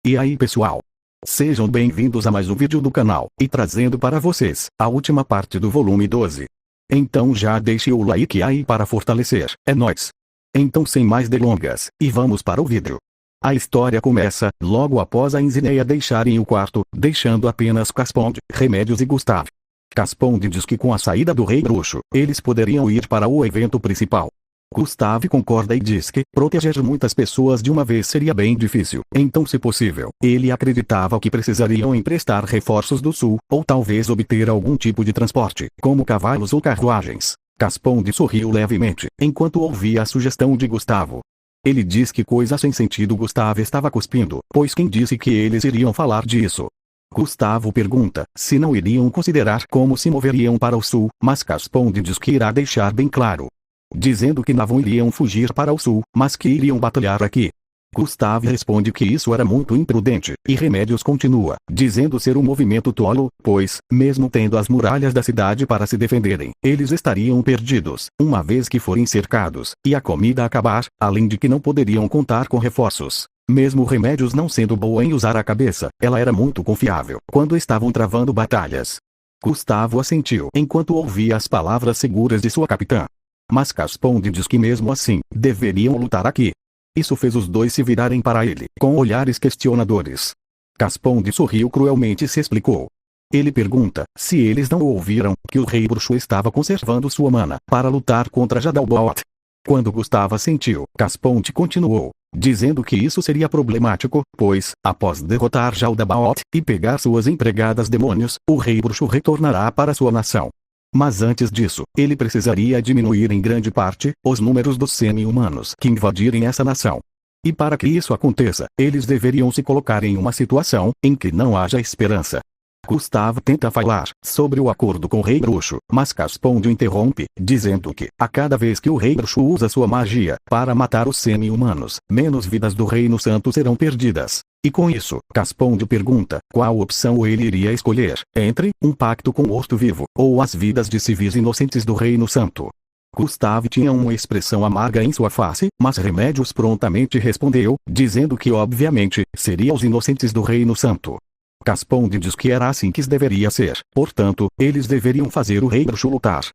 E aí pessoal? Sejam bem-vindos a mais um vídeo do canal, e trazendo para vocês, a última parte do volume 12. Então já deixe o like aí para fortalecer, é nóis! Então sem mais delongas, e vamos para o vídeo. A história começa, logo após a Enzineia deixarem o quarto, deixando apenas Casponde, Remédios e Gustavo. Casponde diz que com a saída do Rei Bruxo, eles poderiam ir para o evento principal. Gustavo concorda e diz que proteger muitas pessoas de uma vez seria bem difícil. Então, se possível, ele acreditava que precisariam emprestar reforços do sul, ou talvez obter algum tipo de transporte, como cavalos ou carruagens. Casponde sorriu levemente, enquanto ouvia a sugestão de Gustavo. Ele diz que coisa sem sentido Gustavo estava cuspindo, pois quem disse que eles iriam falar disso? Gustavo pergunta se não iriam considerar como se moveriam para o sul, mas Casponde diz que irá deixar bem claro, dizendo que não iriam fugir para o sul, mas que iriam batalhar aqui. Gustavo responde que isso era muito imprudente, e Remédios continua, dizendo ser um movimento tolo, pois, mesmo tendo as muralhas da cidade para se defenderem, eles estariam perdidos, uma vez que forem cercados, e a comida acabar, além de que não poderiam contar com reforços. Mesmo Remédios não sendo boa em usar a cabeça, ela era muito confiável, quando estavam travando batalhas. Gustavo assentiu enquanto ouvia as palavras seguras de sua capitã. Mas Casponde diz que mesmo assim, deveriam lutar aqui. Isso fez os dois se virarem para ele, com olhares questionadores. Casponde sorriu cruelmente e se explicou. Ele pergunta se eles não ouviram que o Rei Bruxo estava conservando sua mana para lutar contra Jadalbaoth. Quando Gustavo assentiu, Casponde continuou, dizendo que isso seria problemático, pois, após derrotar Jadalbaoth e pegar suas empregadas demônios, o Rei Bruxo retornará para sua nação. Mas antes disso, ele precisaria diminuir em grande parte os números dos semi-humanos que invadirem essa nação. E para que isso aconteça, eles deveriam se colocar em uma situação em que não haja esperança. Gustavo tenta falar sobre o acordo com o Rei Bruxo, mas Casponde o interrompe, dizendo que, a cada vez que o Rei Bruxo usa sua magia para matar os semi-humanos, menos vidas do Reino Santo serão perdidas. E com isso, Casponde pergunta qual opção ele iria escolher, entre um pacto com o morto-vivo, ou as vidas de civis inocentes do Reino Santo. Gustavo tinha uma expressão amarga em sua face, mas Remédios prontamente respondeu, dizendo que obviamente, seria os inocentes do Reino Santo. Casponde diz que era assim que deveria ser, portanto, eles deveriam fazer o Rei Bruxo lutar.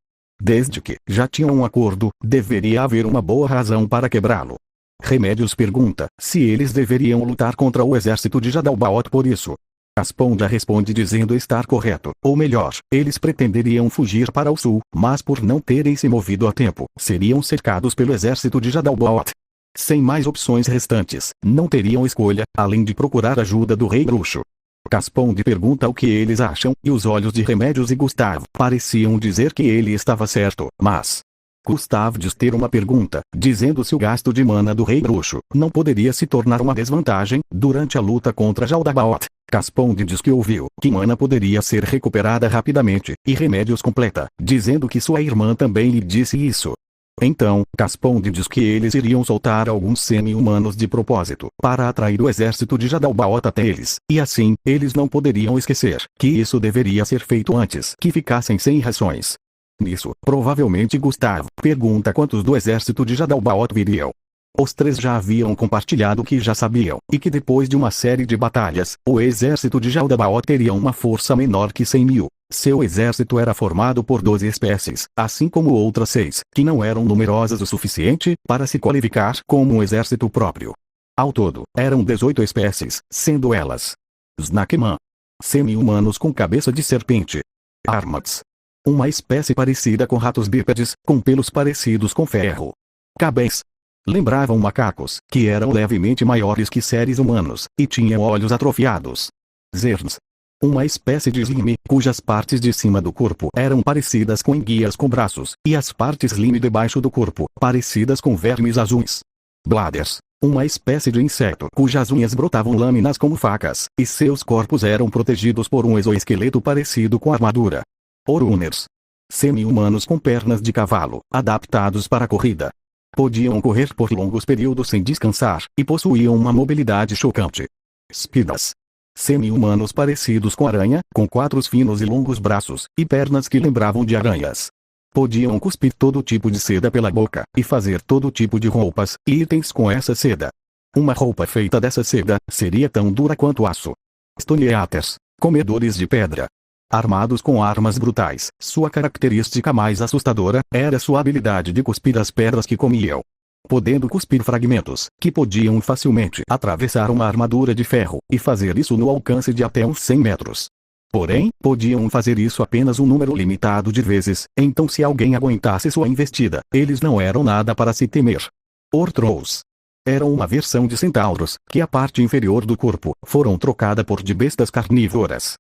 Desde que já tinham um acordo, deveria haver uma boa razão para quebrá-lo. Remédios pergunta se eles deveriam lutar contra o exército de Jadalbaoth por isso. Casponde responde dizendo estar correto, ou melhor, eles pretenderiam fugir para o sul, mas por não terem se movido a tempo, seriam cercados pelo exército de Jadalbaoth. Sem mais opções restantes, não teriam escolha, além de procurar ajuda do Rei Bruxo. Casponde pergunta o que eles acham, e os olhos de Remédios e Gustavo pareciam dizer que ele estava certo, mas Gustavo diz ter uma pergunta, dizendo se o gasto de mana do Rei Bruxo não poderia se tornar uma desvantagem durante a luta contra Jadalbaoth. Casponde diz que ouviu que mana poderia ser recuperada rapidamente, e Remédios completa, dizendo que sua irmã também lhe disse isso. Então, Casponde diz que eles iriam soltar alguns semi-humanos de propósito, para atrair o exército de Jadalbaoth até eles, e assim, eles não poderiam esquecer que isso deveria ser feito antes que ficassem sem rações. Nisso, provavelmente Gustavo pergunta quantos do exército de Jadalbaoth viriam. Os três já haviam compartilhado o que já sabiam, e que depois de uma série de batalhas, o exército de Jadalbaoth teria uma força menor que 100 mil. Seu exército era formado por 12 espécies, assim como outras 6, que não eram numerosas o suficiente para se qualificar como um exército próprio. Ao todo, eram 18 espécies, sendo elas Snakeman, semi-humanos com cabeça de serpente; Armats, uma espécie parecida com ratos bípedes, com pelos parecidos com ferro; Cabens, lembravam macacos, que eram levemente maiores que seres humanos, e tinham olhos atrofiados; Zerns, uma espécie de slime, cujas partes de cima do corpo eram parecidas com enguias com braços, e as partes slime debaixo do corpo, parecidas com vermes azuis; Bladders, uma espécie de inseto cujas unhas brotavam lâminas como facas, e seus corpos eram protegidos por um exoesqueleto parecido com armadura; Oruners, semi-humanos com pernas de cavalo, adaptados para a corrida. Podiam correr por longos períodos sem descansar, e possuíam uma mobilidade chocante. Spidas, semi-humanos parecidos com aranha, com 4 finos e longos braços, e pernas que lembravam de aranhas. Podiam cuspir todo tipo de seda pela boca, e fazer todo tipo de roupas e itens com essa seda. Uma roupa feita dessa seda seria tão dura quanto aço. Stone-eaters, comedores de pedra. Armados com armas brutais, sua característica mais assustadora era sua habilidade de cuspir as pedras que comiam. Podendo cuspir fragmentos que podiam facilmente atravessar uma armadura de ferro, e fazer isso no alcance de até uns 100 metros. Porém, podiam fazer isso apenas um número limitado de vezes, então se alguém aguentasse sua investida, eles não eram nada para se temer. Ortrous eram uma versão de centauros, que a parte inferior do corpo foram trocada por de bestas carnívoras.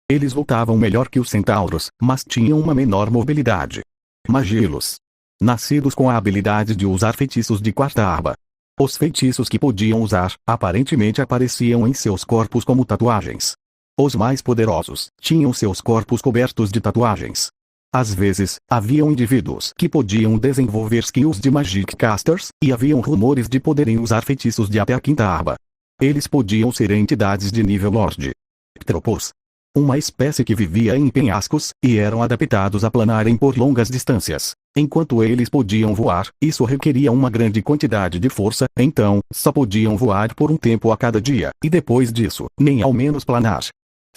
Eles lutavam melhor que os centauros, mas tinham uma menor mobilidade. Magilos. Nascidos com a habilidade de usar feitiços de quarta arma. Os feitiços que podiam usar, aparentemente apareciam em seus corpos como tatuagens. Os mais poderosos tinham seus corpos cobertos de tatuagens. Às vezes, haviam indivíduos que podiam desenvolver skills de Magic Casters, e haviam rumores de poderem usar feitiços de até a quinta arma. Eles podiam ser entidades de nível Lorde. Ptropos. Uma espécie que vivia em penhascos, e eram adaptados a planarem por longas distâncias. Enquanto eles podiam voar, isso requeria uma grande quantidade de força, então, só podiam voar por um tempo a cada dia, e depois disso, nem ao menos planar.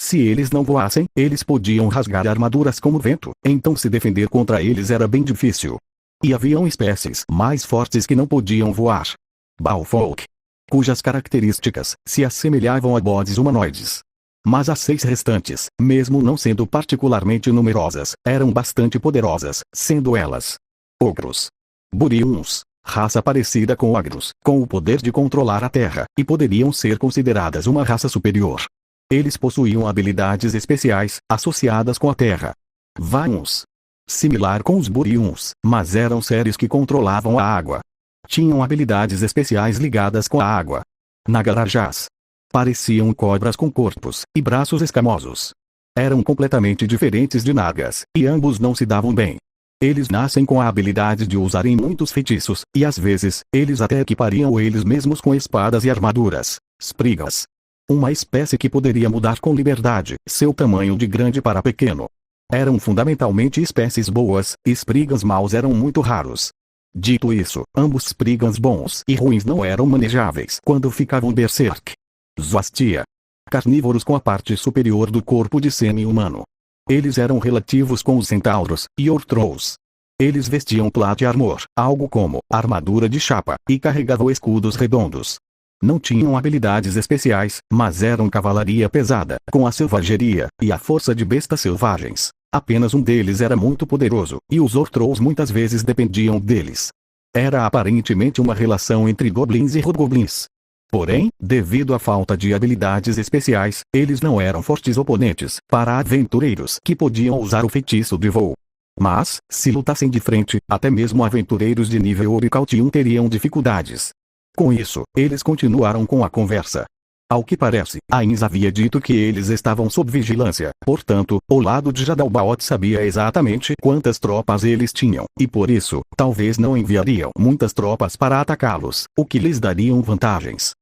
Se eles não voassem, eles podiam rasgar armaduras como vento, então se defender contra eles era bem difícil. E haviam espécies mais fortes que não podiam voar. Baofolk, cujas características se assemelhavam a bodes humanoides. Mas as 6 restantes, mesmo não sendo particularmente numerosas, eram bastante poderosas, sendo elas ogros. Buriuns, raça parecida com ogros, com o poder de controlar a terra, e poderiam ser consideradas uma raça superior. Eles possuíam habilidades especiais, associadas com a terra. Vauns. Similar com os Buriuns, mas eram seres que controlavam a água. Tinham habilidades especiais ligadas com a água. Nagarajás. Pareciam cobras com corpos e braços escamosos. Eram completamente diferentes de Nagas, e ambos não se davam bem. Eles nascem com a habilidade de usarem muitos feitiços, e às vezes, eles até equipariam eles mesmos com espadas e armaduras. Sprigas. Uma espécie que poderia mudar com liberdade seu tamanho de grande para pequeno. Eram fundamentalmente espécies boas, e Sprigas maus eram muito raros. Dito isso, ambos Sprigas bons e ruins não eram manejáveis quando ficavam berserk. Zoastia. Carnívoros com a parte superior do corpo de semi-humano. Eles eram relativos com os centauros e Ortrous. Eles vestiam plate armor, algo como armadura de chapa, e carregavam escudos redondos. Não tinham habilidades especiais, mas eram cavalaria pesada, com a selvageria e a força de bestas selvagens. Apenas um deles era muito poderoso, e os Ortrous muitas vezes dependiam deles. Era aparentemente uma relação entre goblins e hobgoblins. Porém, devido à falta de habilidades especiais, eles não eram fortes oponentes para aventureiros que podiam usar o feitiço de voo. Mas, se lutassem de frente, até mesmo aventureiros de nível Orichalcum teriam dificuldades. Com isso, eles continuaram com a conversa. Ao que parece, Ainz havia dito que eles estavam sob vigilância, portanto, o lado de Jadalbaoth sabia exatamente quantas tropas eles tinham, e por isso, talvez não enviariam muitas tropas para atacá-los, o que lhes dariam vantagens.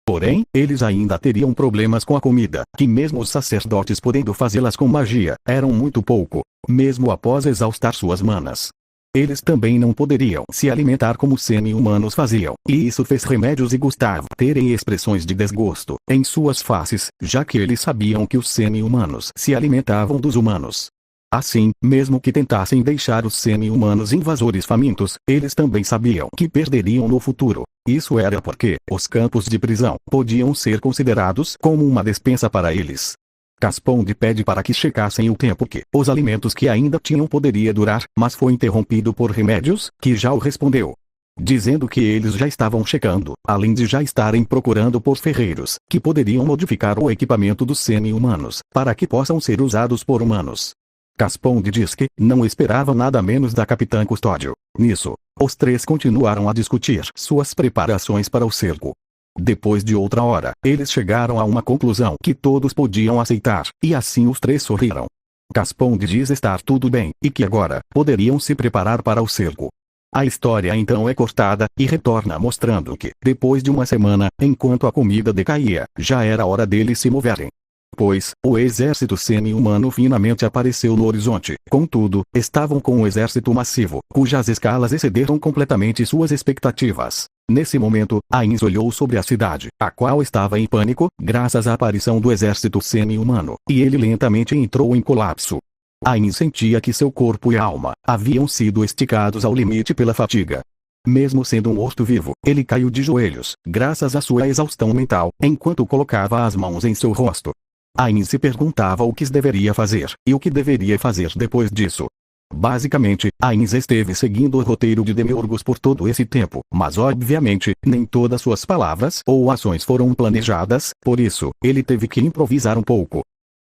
Porém, eles ainda teriam problemas com a comida, que mesmo os sacerdotes podendo fazê-las com magia, eram muito pouco, mesmo após exaustar suas manas. Eles também não poderiam se alimentar como semi-humanos faziam, e isso fez Remédios e Gustavo terem expressões de desgosto em suas faces, já que eles sabiam que os semi-humanos se alimentavam dos humanos. Assim, mesmo que tentassem deixar os semi-humanos invasores famintos, eles também sabiam que perderiam no futuro. Isso era porque os campos de prisão podiam ser considerados como uma despensa para eles. Casponde pede para que checassem o tempo que os alimentos que ainda tinham poderia durar, mas foi interrompido por Remédios, que já o respondeu. Dizendo que eles já estavam checando, além de já estarem procurando por ferreiros, que poderiam modificar o equipamento dos semi-humanos, para que possam ser usados por humanos. Casponde diz que não esperava nada menos da Capitã Custódio. Nisso, os 3 continuaram a discutir suas preparações para o cerco. Depois de outra hora, eles chegaram a uma conclusão que todos podiam aceitar, e assim os 3 sorriram. Casponde diz estar tudo bem, e que agora, poderiam se preparar para o cerco. A história então é cortada, e retorna mostrando que, depois de uma semana, enquanto a comida decaía, já era hora deles se moverem. pois o exército semi-humano finalmente apareceu no horizonte. Contudo, estavam com um exército massivo, cujas escalas excederam completamente suas expectativas. Nesse momento, Ainz olhou sobre a cidade, a qual estava em pânico, graças à aparição do exército semi-humano, e ele lentamente entrou em colapso. Ainz sentia que seu corpo e alma haviam sido esticados ao limite pela fadiga. Mesmo sendo um morto-vivo, ele caiu de joelhos, graças à sua exaustão mental, enquanto colocava as mãos em seu rosto. Ainz se perguntava o que deveria fazer, e o que deveria fazer depois disso. Basicamente, Ainz esteve seguindo o roteiro de Demiurgos por todo esse tempo, mas obviamente, nem todas suas palavras ou ações foram planejadas, por isso, ele teve que improvisar um pouco.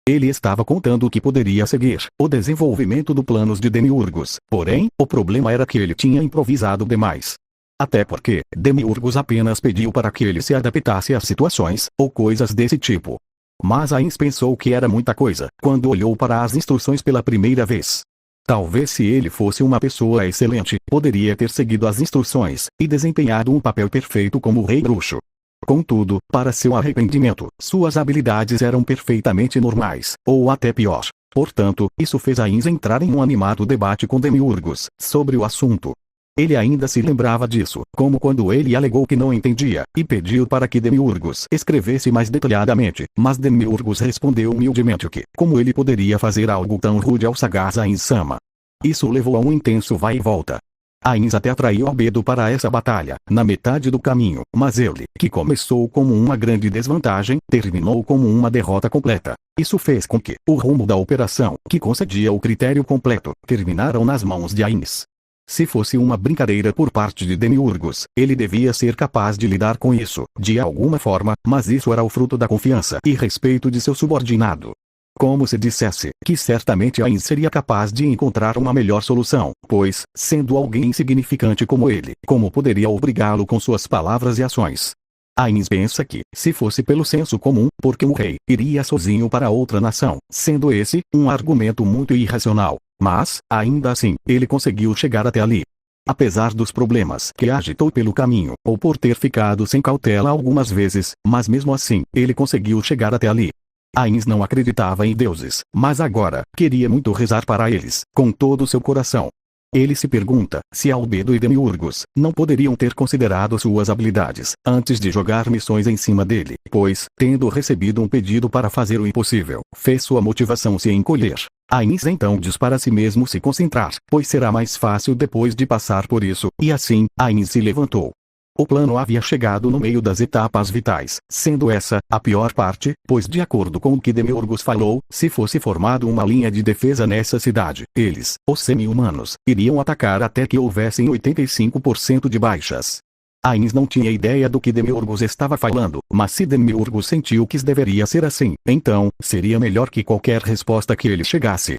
Ele estava contando o que poderia seguir, o desenvolvimento do planos de Demiurgos, porém, o problema era que ele tinha improvisado demais. Até porque, Demiurgos apenas pediu para que ele se adaptasse às situações, ou coisas desse tipo. Mas Ainz pensou que era muita coisa, quando olhou para as instruções pela primeira vez. Talvez se ele fosse uma pessoa excelente, poderia ter seguido as instruções, e desempenhado um papel perfeito como rei bruxo. Contudo, para seu arrependimento, suas habilidades eram perfeitamente normais, ou até pior. Portanto, isso fez Ainz entrar em um animado debate com Demiurgos, sobre o assunto. Ele ainda se lembrava disso, como quando ele alegou que não entendia, e pediu para que Demiurgos escrevesse mais detalhadamente, mas Demiurgos respondeu humildemente que, como ele poderia fazer algo tão rude ao sagaz Ainz-sama. Isso levou a um intenso vai e volta. Ainz até atraiu Albedo para essa batalha, na metade do caminho, mas ele, que começou como uma grande desvantagem, terminou como uma derrota completa. Isso fez com que, o rumo da operação, que concedia o critério completo, terminaram nas mãos de Ainz. Se fosse uma brincadeira por parte de Demiurgos, ele devia ser capaz de lidar com isso, de alguma forma, mas isso era o fruto da confiança e respeito de seu subordinado. Como se dissesse, que certamente Ainz seria capaz de encontrar uma melhor solução, pois, sendo alguém insignificante como ele, como poderia obrigá-lo com suas palavras e ações? Ainz pensa que, se fosse pelo senso comum, porque um rei iria sozinho para outra nação, sendo esse, um argumento muito irracional. Mas, ainda assim, ele conseguiu chegar até ali. Apesar dos problemas que agitou pelo caminho, ou por ter ficado sem cautela algumas vezes, mas mesmo assim, ele conseguiu chegar até ali. Ainz não acreditava em deuses, mas agora, queria muito rezar para eles, com todo o seu coração. Ele se pergunta, se Albedo e Demiurgos não poderiam ter considerado suas habilidades, antes de jogar missões em cima dele, pois, tendo recebido um pedido para fazer o impossível, fez sua motivação se encolher. Ainz então diz para si mesmo se concentrar, pois será mais fácil depois de passar por isso, e assim, Ainz se levantou. O plano havia chegado no meio das etapas vitais, sendo essa, a pior parte, pois de acordo com o que Demiurgos falou, se fosse formado uma linha de defesa nessa cidade, eles, os semi-humanos, iriam atacar até que houvessem 85% de baixas. Ainz não tinha ideia do que Demiurgos estava falando, mas se Demiurgos sentiu que deveria ser assim, então, seria melhor que qualquer resposta que ele chegasse.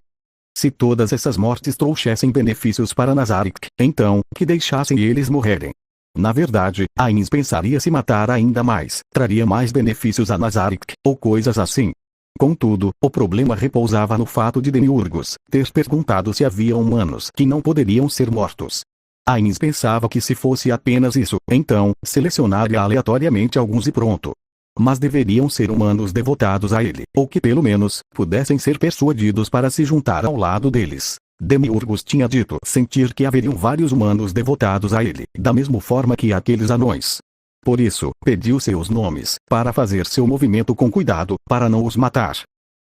Se todas essas mortes trouxessem benefícios para Nazarick, então, que deixassem eles morrerem. Na verdade, Ainz pensaria se matar ainda mais, traria mais benefícios a Nazarick, ou coisas assim. Contudo, o problema repousava no fato de Demiurgos ter perguntado se havia humanos que não poderiam ser mortos. Ainz pensava que se fosse apenas isso, então, selecionaria aleatoriamente alguns e pronto. Mas deveriam ser humanos devotados a ele, ou que pelo menos, pudessem ser persuadidos para se juntar ao lado deles. Demiurgos tinha dito sentir que haveriam vários humanos devotados a ele, da mesma forma que aqueles anões. Por isso, pediu seus nomes, para fazer seu movimento com cuidado, para não os matar.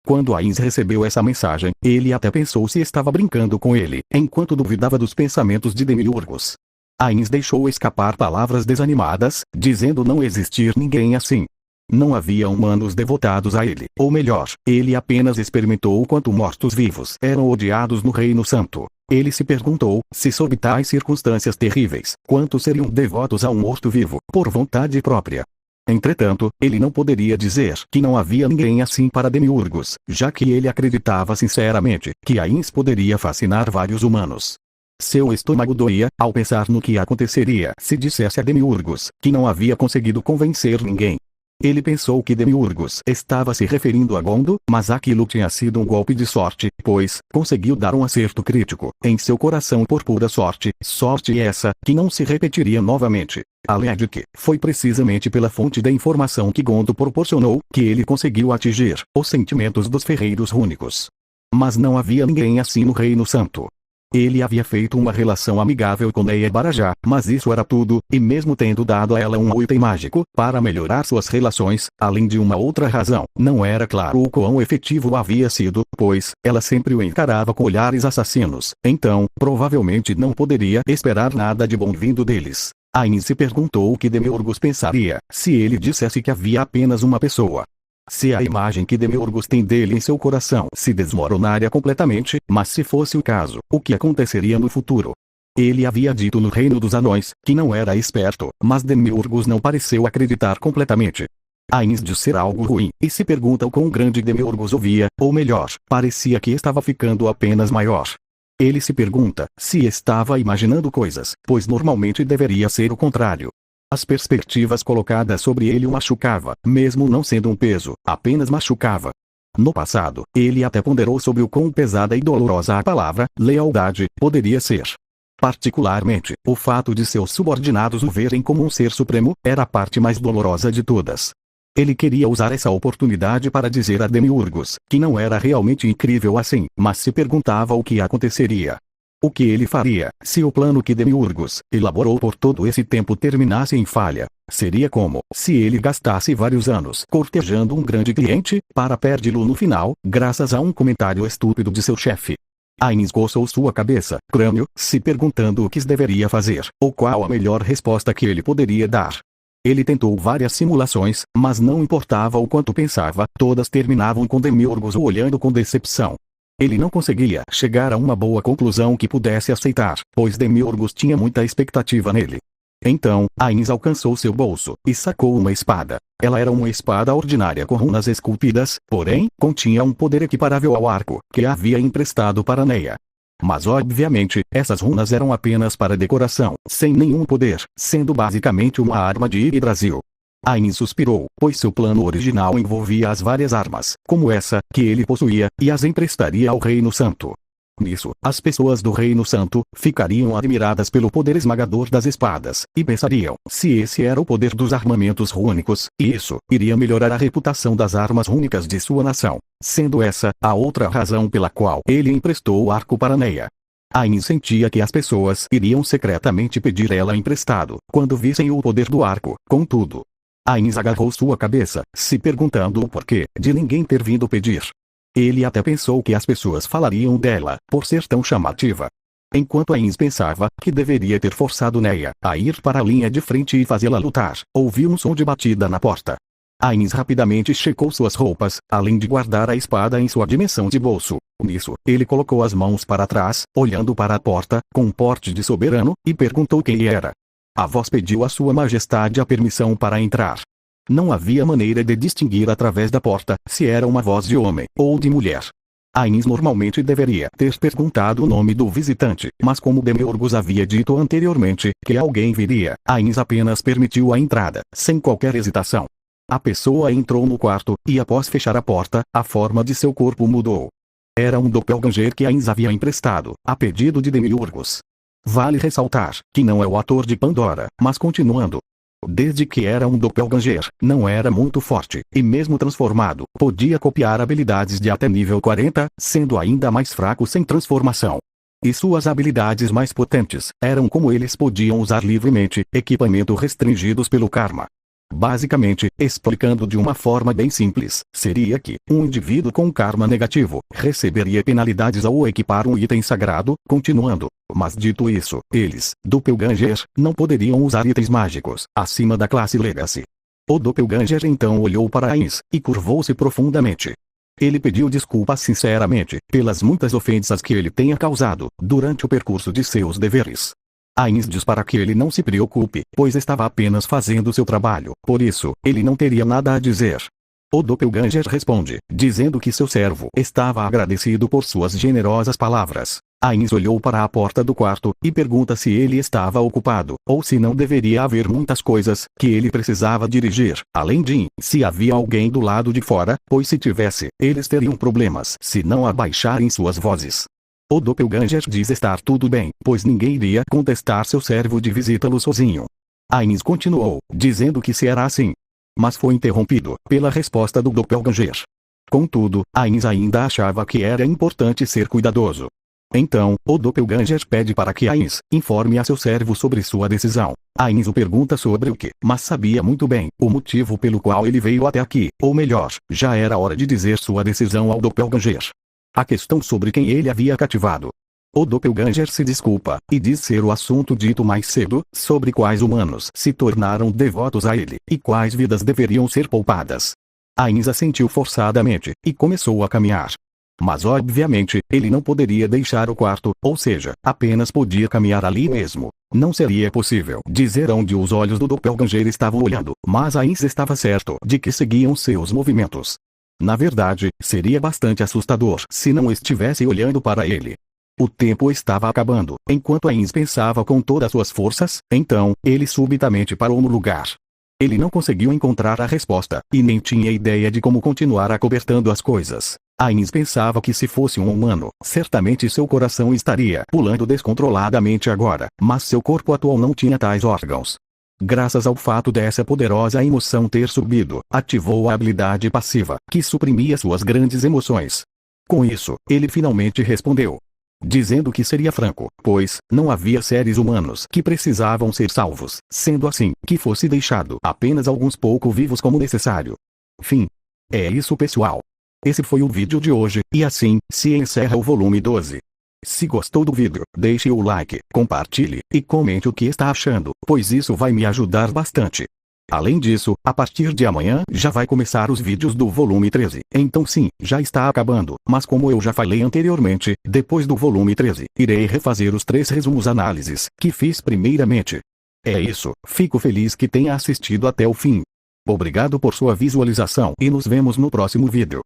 Quando Ainz recebeu essa mensagem, ele até pensou se estava brincando com ele, enquanto duvidava dos pensamentos de Demiurgos. Ainz deixou escapar palavras desanimadas, dizendo não existir ninguém assim. Não havia humanos devotados a ele, ou melhor, ele apenas experimentou o quanto mortos-vivos eram odiados no Reino Santo. Ele se perguntou, se sob tais circunstâncias terríveis, quantos seriam devotos a um morto-vivo, por vontade própria. Entretanto, ele não poderia dizer que não havia ninguém assim para Demiurgos, já que ele acreditava sinceramente que Ainz poderia fascinar vários humanos. Seu estômago doía, ao pensar no que aconteceria se dissesse a Demiurgos que não havia conseguido convencer ninguém. Ele pensou que Demiurgos estava se referindo a Gondo, mas aquilo tinha sido um golpe de sorte, pois conseguiu dar um acerto crítico em seu coração por pura sorte, sorte essa que não se repetiria novamente. Além de que, foi precisamente pela fonte da informação que Gondo proporcionou que ele conseguiu atingir os sentimentos dos ferreiros rúnicos. Mas não havia ninguém assim no Reino Santo. Ele havia feito uma relação amigável com Neia Barajá, mas isso era tudo, e mesmo tendo dado a ela um item mágico para melhorar suas relações, além de uma outra razão, não era claro o quão efetivo havia sido, pois ela sempre o encarava com olhares assassinos, então, provavelmente não poderia esperar nada de bom vindo deles. Ainne se perguntou o que Demiurgos pensaria se ele dissesse que havia apenas uma pessoa. Se a imagem que Demiurgos tem dele em seu coração se desmoronaria completamente, mas se fosse o caso, o que aconteceria no futuro? Ele havia dito no Reino dos Anões que não era esperto, mas Demiurgos não pareceu acreditar completamente. Ainne diz ser algo ruim, e se pergunta o quão grande Demiurgos ouvia, ou melhor, parecia que estava ficando apenas maior. Ele se pergunta se estava imaginando coisas, pois normalmente deveria ser o contrário. As perspectivas colocadas sobre ele o machucava, mesmo não sendo um peso, apenas machucava. No passado, ele até ponderou sobre o quão pesada e dolorosa a palavra lealdade poderia ser. Particularmente, o fato de seus subordinados o verem como um ser supremo era a parte mais dolorosa de todas. Ele queria usar essa oportunidade para dizer a Demiurgos que não era realmente incrível assim, mas se perguntava o que aconteceria. O que ele faria se o plano que Demiurgos elaborou por todo esse tempo terminasse em falha? Seria como se ele gastasse vários anos cortejando um grande cliente, para perdê-lo no final, graças a um comentário estúpido de seu chefe. Ainne coçou sua cabeça, crânio, se perguntando o que deveria fazer, ou qual a melhor resposta que ele poderia dar. Ele tentou várias simulações, mas não importava o quanto pensava, todas terminavam com Demiurgos o olhando com decepção. Ele não conseguia chegar a uma boa conclusão que pudesse aceitar, pois Demiurgos tinha muita expectativa nele. Então, Ainne alcançou seu bolso e sacou uma espada. Ela era uma espada ordinária com runas esculpidas, porém, continha um poder equiparável ao arco que havia emprestado para Neia. Mas obviamente, essas runas eram apenas para decoração, sem nenhum poder, sendo basicamente uma arma de Yggdrasil. Ainne suspirou, pois seu plano original envolvia as várias armas, como essa, que ele possuía, e as emprestaria ao Reino Santo. Nisso, as pessoas do Reino Santo ficariam admiradas pelo poder esmagador das espadas, e pensariam se esse era o poder dos armamentos rúnicos, e isso iria melhorar a reputação das armas rúnicas de sua nação, sendo essa a outra razão pela qual ele emprestou o arco para Neia. Ainne sentia que as pessoas iriam secretamente pedir ela emprestado, quando vissem o poder do arco, contudo. Ainne agarrou sua cabeça, se perguntando o porquê de ninguém ter vindo pedir. Ele até pensou que as pessoas falariam dela, por ser tão chamativa. Enquanto Ainne pensava que deveria ter forçado Neia a ir para a linha de frente e fazê-la lutar, ouviu um som de batida na porta. Ainne rapidamente checou suas roupas, além de guardar a espada em sua dimensão de bolso. Nisso, ele colocou as mãos para trás, olhando para a porta, com um porte de soberano, e perguntou quem era. A voz pediu a sua majestade a permissão para entrar. Não havia maneira de distinguir através da porta se era uma voz de homem ou de mulher. Ainne normalmente deveria ter perguntado o nome do visitante, mas como Demiurgos havia dito anteriormente que alguém viria, Ainne apenas permitiu a entrada, sem qualquer hesitação. A pessoa entrou no quarto, e após fechar a porta, a forma de seu corpo mudou. Era um doppelganger que Ainne havia emprestado, a pedido de Demiurgos. Vale ressaltar que não é o ator de Pandora, mas continuando. Desde que era um doppelganger, não era muito forte, e mesmo transformado, podia copiar habilidades de até nível 40, sendo ainda mais fraco sem transformação. E suas habilidades mais potentes eram como eles podiam usar livremente, equipamento restringidos pelo karma. Basicamente, explicando de uma forma bem simples, seria que um indivíduo com karma negativo receberia penalidades ao equipar um item sagrado, continuando. Mas dito isso, eles, doppelganger, não poderiam usar itens mágicos acima da classe Legacy. O doppelganger então olhou para Ainne e curvou-se profundamente. Ele pediu desculpas sinceramente pelas muitas ofensas que ele tenha causado durante o percurso de seus deveres. Ainne diz para que ele não se preocupe, pois estava apenas fazendo seu trabalho, por isso, ele não teria nada a dizer. O doppelganger responde, dizendo que seu servo estava agradecido por suas generosas palavras. Ainz olhou para a porta do quarto, e pergunta se ele estava ocupado, ou se não deveria haver muitas coisas, que ele precisava dirigir, além de, se havia alguém do lado de fora, pois se tivesse, eles teriam problemas se não abaixarem suas vozes. O doppelganger diz estar tudo bem, pois ninguém iria contestar seu servo de visitá-lo sozinho. Ainz continuou, dizendo que se era assim. Mas foi interrompido, pela resposta do doppelganger. Contudo, Ainz ainda achava que era importante ser cuidadoso. Então, o doppelganger pede para que Ainz informe a seu servo sobre sua decisão. Ainz o pergunta sobre o que, mas sabia muito bem o motivo pelo qual ele veio até aqui, ou melhor, já era hora de dizer sua decisão ao doppelganger. A questão sobre quem ele havia cativado. O doppelganger se desculpa, e diz ser o assunto dito mais cedo, sobre quais humanos se tornaram devotos a ele, e quais vidas deveriam ser poupadas. Ainz assentiu forçadamente, e começou a caminhar. Mas obviamente, ele não poderia deixar o quarto, ou seja, apenas podia caminhar ali mesmo. Não seria possível dizer onde os olhos do doppelganger estavam olhando, mas Ainz estava certo de que seguiam seus movimentos. Na verdade, seria bastante assustador se não estivesse olhando para ele. O tempo estava acabando, enquanto Ainz pensava com todas suas forças, então, ele subitamente parou no lugar. Ele não conseguiu encontrar a resposta, e nem tinha ideia de como continuar acobertando as coisas. Ainz pensava que se fosse um humano, certamente seu coração estaria pulando descontroladamente agora, mas seu corpo atual não tinha tais órgãos. Graças ao fato dessa poderosa emoção ter subido, ativou a habilidade passiva, que suprimia suas grandes emoções. Com isso, ele finalmente respondeu. Dizendo que seria franco, pois, não havia seres humanos que precisavam ser salvos, sendo assim, que fosse deixado apenas alguns pouco vivos como necessário. Fim. É isso, pessoal. Esse foi o vídeo de hoje, e assim, se encerra o volume 12. Se gostou do vídeo, deixe o like, compartilhe, e comente o que está achando, pois isso vai me ajudar bastante. Além disso, a partir de amanhã já vai começar os vídeos do volume 13, então sim, já está acabando, mas como eu já falei anteriormente, depois do volume 13, irei refazer os 3 resumos análises, que fiz primeiramente. É isso, fico feliz que tenha assistido até o fim. Obrigado por sua visualização e nos vemos no próximo vídeo.